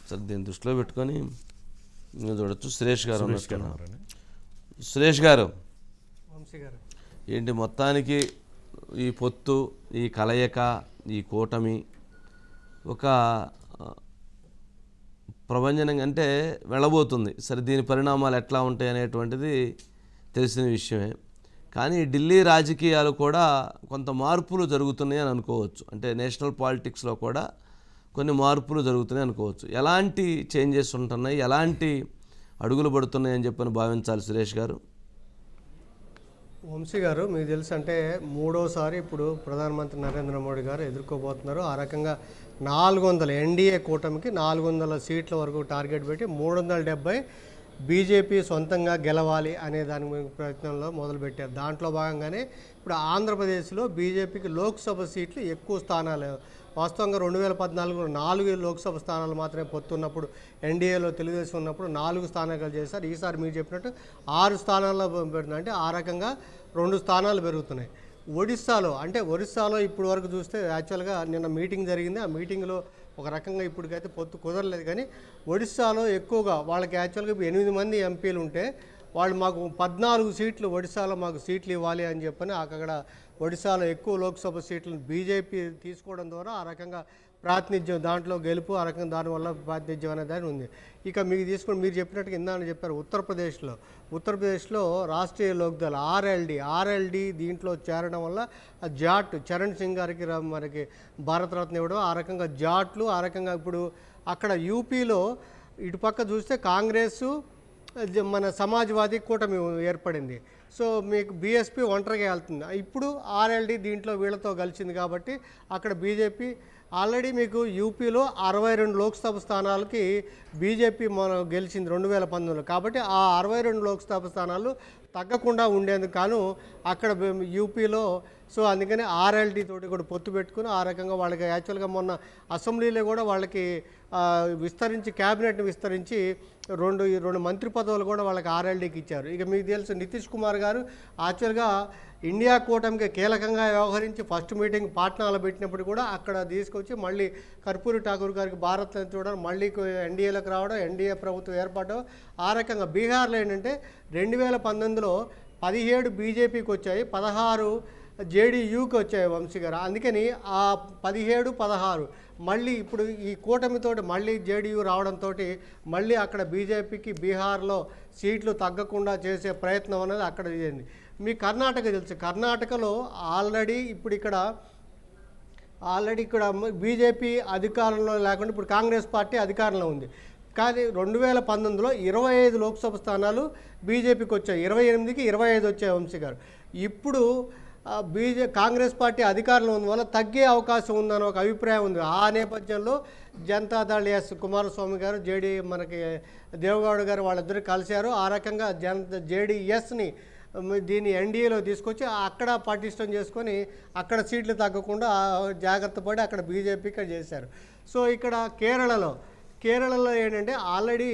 సరే దీన్ని దృష్టిలో పెట్టుకొని మీరు చూడొచ్చు. సురేష్ గారు సురేష్ గారు ఏంటి మొత్తానికి ఈ పొత్తు, ఈ కలయిక, ఈ కూటమి ఒక ప్రభంజనంగా అంటే వెళ్ళబోతుంది. సరే దీని పరిణామాలు ఎట్లా ఉంటాయి అనేటువంటిది తెలిసిన విషయమే. కానీ ఢిల్లీ రాజకీయాలు కూడా కొంత మార్పులు జరుగుతున్నాయి అని అనుకోవచ్చు. అంటే నేషనల్ పాలిటిక్స్లో కూడా కొన్ని మార్పులు జరుగుతున్నాయి అనుకోవచ్చు. ఎలాంటి చేంజెస్ ఉంటున్నాయి, ఎలాంటి అడుగులు పడుతున్నాయి అని చెప్పని భావించాలి సురేష్ గారు? వంశీ గారు, మీకు తెలుసు అంటే మూడోసారి ఇప్పుడు ప్రధానమంత్రి నరేంద్ర మోడీ గారు ఎదుర్కోబోతున్నారు. ఆ రకంగా 400 ఎన్డీఏ కూటమికి 400 సీట్ల వరకు టార్గెట్ పెట్టి 370 బీజేపీ సొంతంగా గెలవాలి అనే దాని ప్రయత్నంలో మొదలుపెట్టారు. దాంట్లో భాగంగానే ఇప్పుడు ఆంధ్రప్రదేశ్లో బీజేపీకి లోక్సభ సీట్లు ఎక్కువ స్థానాలు, వాస్తవంగా 2014 4 లోక్సభ స్థానాలు మాత్రమే పొత్తున్నప్పుడు ఎన్డీఏలో తెలుగుదేశం ఉన్నప్పుడు 4 స్థానాలు చేశారు. ఈసారి మీరు చెప్పినట్టు 6 స్థానాల్లో పెడుతుంది. అంటే ఆ రకంగా 2 స్థానాలు పెరుగుతున్నాయి. ఒరిస్సాలో ఇప్పుడు వరకు చూస్తే యాక్చువల్గా నిన్న మీటింగ్ జరిగింది. ఆ మీటింగ్లో ఒక రకంగా ఇప్పటికైతే పొత్తు కుదరలేదు. కానీ ఒడిస్సాలో ఎక్కువగా వాళ్ళకి యాక్చువల్గా 8 మంది ఎంపీలు ఉంటే వాళ్ళు మాకు 14 సీట్లు ఒడిస్సాలో మాకు సీట్లు ఇవ్వాలి అని చెప్పని అక్కడ ఒడిస్సాలో ఎక్కువ లోక్సభ సీట్లను బీజేపీ తీసుకోవడం ద్వారా ఆ రకంగా ప్రాతినిధ్యం, దాంట్లో గెలుపు, ఆ రకంగా దానివల్ల ప్రాతినిధ్యం అనే దాని ఉంది. ఇక మీకు తీసుకొని మీరు చెప్పినట్టుగా ఇందాక చెప్పారు, ఉత్తరప్రదేశ్లో రాష్ట్రీయ లోక్దళ్ ఆర్ఎల్డి దీంట్లో చేరడం వల్ల జాట్ చరణ్ సింగ్ గారికి మనకి భారతరత్న ఇవ్వడం, ఆ రకంగా జాట్లు, ఆ రకంగా ఇప్పుడు అక్కడ యూపీలో ఇటుపక్క చూస్తే కాంగ్రెసు మన సమాజ్వాదీ కూటమి ఏర్పడింది. సో మీకు బీఎస్పీ ఒంటరిగా వెళ్తుంది. ఇప్పుడు ఆర్ఎల్డి దీంట్లో వీళ్ళతో కలిసింది కాబట్టి అక్కడ బీజేపీ ఆల్రెడీ మీకు యూపీలో 62 లోక్సభ స్థానాలకి బీజేపీ మనం గెలిచింది 2019లో. కాబట్టి ఆ 62 లోక్సభ స్థానాలు తగ్గకుండా ఉండేందుకు కాను అక్కడ యూపీలో సో అందుకని ఆర్ఎల్డి తోటి కూడా పొత్తు పెట్టుకుని ఆ రకంగా వాళ్ళకి యాక్చువల్గా మొన్న అసెంబ్లీలో కూడా వాళ్ళకి విస్తరించి క్యాబినెట్ని విస్తరించి రెండు మంత్రి పదవులు కూడా వాళ్ళకి ఆర్ఎల్డీకి ఇచ్చారు. ఇక మీకు తెలుసు నితీష్ కుమార్ గారు యాక్చువల్గా ఇండియా కూటమికి కీలకంగా వ్యవహరించి ఫస్ట్ మీటింగ్ పాట్నాలో పెట్టినప్పుడు కూడా అక్కడ తీసుకొచ్చి మళ్ళీ కర్పూరి ఠాకూర్ గారికి భారత్ చూడడం, మళ్ళీ ఎన్డీఏలోకి రావడం, ఎన్డీఏ ప్రభుత్వం ఏర్పడడం. ఆ రకంగా బీహార్లో ఏంటంటే 2019లో 17 బీజేపీకి వచ్చాయి, 16 జేడీయూకి వచ్చాయి వంశీ గారు. అందుకని ఆ 17, 16 మళ్ళీ ఇప్పుడు ఈ కూటమితో మళ్ళీ జేడీయూ రావడంతో మళ్ళీ అక్కడ బీజేపీకి బీహార్లో సీట్లు తగ్గకుండా చేసే ప్రయత్నం అనేది అక్కడ చేయండి. మీ కర్ణాటక తెలుసు, కర్ణాటకలో ఆల్రెడీ ఇక్కడ బీజేపీ అధికారంలో లేకుండా ఇప్పుడు కాంగ్రెస్ పార్టీ అధికారంలో ఉంది. కానీ 2019లో 25 లోక్సభ స్థానాలు బీజేపీకి వచ్చాయి, 28కి 25 వచ్చాయి వంశీ గారు. ఇప్పుడు కాంగ్రెస్ పార్టీ అధికారంలో ఉన్న వల్ల తగ్గే అవకాశం ఉందని ఒక అభిప్రాయం ఉంది. ఆ నేపథ్యంలో జనతాదళ్ కుమారస్వామి గారు మనకి దేవగౌడ గారు వాళ్ళిద్దరు కలిశారు. ఆ రకంగా జేడీఎస్ని దీన్ని ఎన్డీఏలో తీసుకొచ్చి అక్కడ పటిష్టం చేసుకొని అక్కడ సీట్లు తగ్గకుండా జాగ్రత్త పడి అక్కడ బీజేపీకి చేశారు. సో ఇక్కడ కేరళలో ఏంటంటే ఆల్రెడీ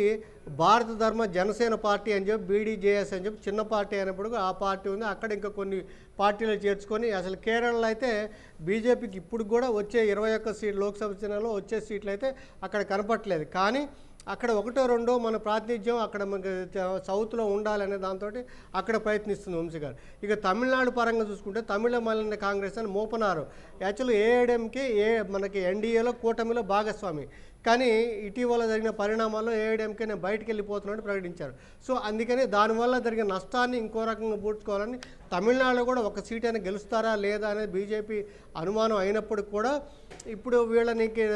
భారత ధర్మ జనసేన పార్టీ అని చెప్పి బీడీజేఎస్ అని చెప్పి చిన్న పార్టీ అయినప్పుడు ఆ పార్టీ ఉంది. అక్కడ ఇంకా కొన్ని పార్టీలు చేర్చుకొని అసలు కేరళలో అయితే బీజేపీకి ఇప్పుడు కూడా వచ్చే 21 సీట్లు లోక్సభ స్థానాల్లో వచ్చే సీట్లు అయితే అక్కడ కనపట్లేదు. కానీ అక్కడ 1-2 మన ప్రాతినిధ్యం అక్కడ మనకి సౌత్లో ఉండాలనే దాంతో అక్కడ ప్రయత్నిస్తుంది వంశీ గారు. ఇక తమిళనాడు పరంగా చూసుకుంటే తమిళ కాంగ్రెస్ అని మోపనారు. యాక్చువల్లీ ఏఐడిఎంకే మనకి ఎన్డీఏలో కూటమిలో భాగస్వామి. కానీ ఇటీవల జరిగిన పరిణామాల్లో ఏఐడిఎంకే నేను బయటికి వెళ్ళిపోతున్నట్టు ప్రకటించారు. సో అందుకని దానివల్ల జరిగిన నష్టాన్ని ఇంకో రకంగా పూడ్చుకోవాలని తమిళనాడులో కూడా ఒక సీట్ అయినా గెలుస్తారా లేదా అనేది బీజేపీ అనుమానం అయినప్పుడు కూడా ఇప్పుడు వీళ్ళనికి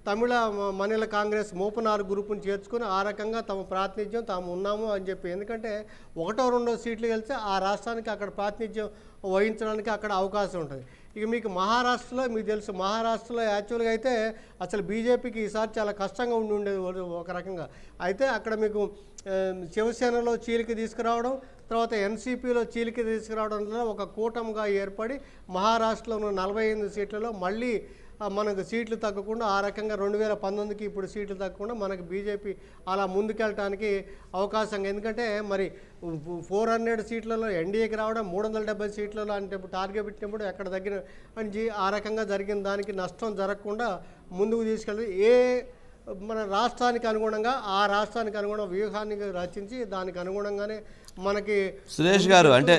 తమిళ మానిల కాంగ్రెస్ మోపనారు గ్రూపుని చేర్చుకుని ఆ రకంగా తమ ప్రాతినిధ్యం తాము ఉన్నాము అని చెప్పి, ఎందుకంటే 1-2 సీట్లు గెలిస్తే ఆ రాష్ట్రానికి అక్కడ ప్రాతినిధ్యం వహించడానికి అక్కడ అవకాశం ఉంటుంది. ఇక మీకు మహారాష్ట్రలో మీకు తెలుసు, మహారాష్ట్రలో యాక్చువల్గా అయితే అసలు బీజేపీకి ఈసారి చాలా కష్టంగా ఉండేది ఒక రకంగా. అయితే అక్కడ మీకు శివసేనలో చీలిక తీసుకురావడం, తర్వాత ఎన్సీపీలో చీలిక తీసుకురావడం వల్ల ఒక కూటమిగా ఏర్పడి మహారాష్ట్రలో ఉన్న 48 సీట్లలో మళ్ళీ మనకు సీట్లు తగ్గకుండా ఆ రకంగా 2019కి ఇప్పుడు సీట్లు తగ్గకుండా మనకు బీజేపీ అలా ముందుకెళ్ళటానికి అవకాశంగా, ఎందుకంటే మరి 400 సీట్లలో ఎన్డీఏకి రావడం 370 సీట్లలో అంటే టార్గెట్ పెట్టినప్పుడు ఎక్కడ దగ్గర అని ఆ రకంగా జరిగిన దానికి నష్టం జరగకుండా ముందుకు తీసుకెళ్ళి మన రాష్ట్రానికి అనుగుణంగా ఆ రాష్ట్రానికి అనుగుణ వ్యూహాన్ని రచించి దానికి అనుగుణంగానే మనకి సురేష్ గారు అంటే